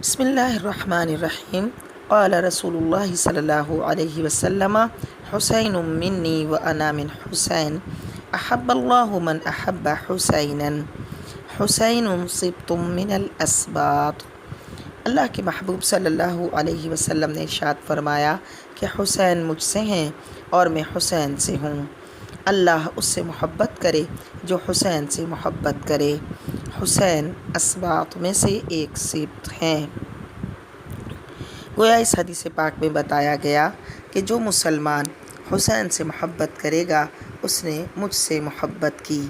بسم اللہ الرحمن الرحیم قال رسول اللہ صلی اللہ علیہ وسلم حسین منی وانا من حسین احب اللہ من احب حسینا حسین صبت من الاسباط۔ اللہ کے محبوب صلی اللہ علیہ وسلم نے ارشاد فرمایا کہ حسین مجھ سے ہیں اور میں حسین سے ہوں۔ اللہ اس سے محبت کرے جو حسین سے محبت کرے۔ حسین اسباط میں سے ایک سبط ہیں۔ گویا اس حدیث پاک میں بتایا گیا کہ جو مسلمان حسین سے محبت کرے گا اس نے مجھ سے محبت کی،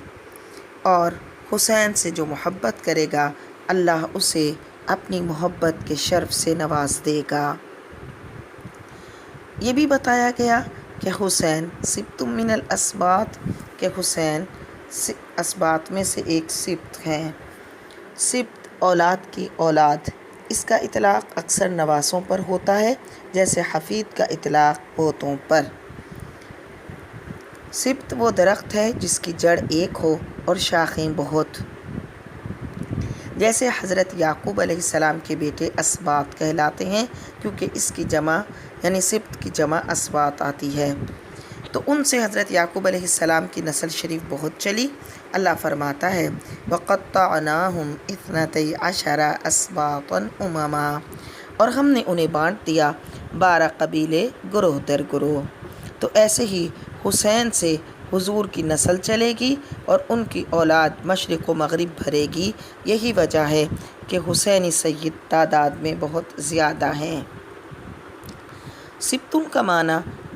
اور حسین سے جو محبت کرے گا اللہ اسے اپنی محبت کے شرف سے نواز دے گا۔ یہ بھی بتایا گیا کہ حسین سبط من الاسباط، کہ حسین اسباط میں سے ایک سبط ہیں۔ سبط اولاد کی اولاد، اس کا اطلاق اکثر نواسوں پر ہوتا ہے، جیسے حفید کا اطلاق پوتوں پر۔ سبط وہ درخت ہے جس کی جڑ ایک ہو اور شاخیں بہت، جیسے حضرت یعقوب علیہ السلام کے بیٹے اسباط کہلاتے ہیں، کیونکہ اس کی جمع یعنی سبط کی جمع اسباط آتی ہے۔ تو ان سے حضرت یعقوب علیہ السلام کی نسل شریف بہت چلی۔ اللہ فرماتا ہے وَقَطَّعْنَاهُمْ اثْنَتَيْ عَشَرَ أَسْبَاطًا أُمَمًا، اور ہم نے انہیں بانٹ دیا 12 قبیلے گروہ در گروہ۔ تو ایسے ہی حسین سے حضور کی نسل چلے گی اور ان کی اولاد مشرق و مغرب بھرے گی۔ یہی وجہ ہے کہ حسینی سید تعداد میں بہت زیادہ ہیں۔ سبطوں کا معنی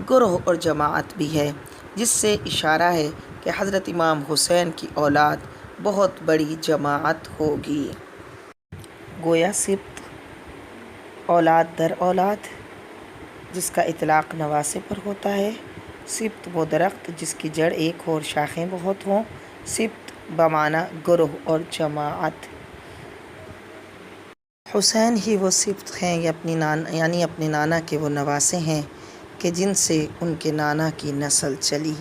گروہ اور جماعت بھی ہے، جس سے اشارہ ہے کہ حضرت امام حسین کی اولاد بہت بڑی جماعت ہوگی۔ گویا سبط اولاد در اولاد، جس کا اطلاق نواسے پر ہوتا ہے۔ سبط وہ درخت جس کی جڑ ایک ہو اور شاخیں بہت ہوں۔ سبط بمعنی گروہ اور جماعت۔ حسین ہی وہ سبط ہیں یعنی اپنے نانا کے وہ نواسے ہیں کہ جن سے ان کے نانا کی نسل چلی۔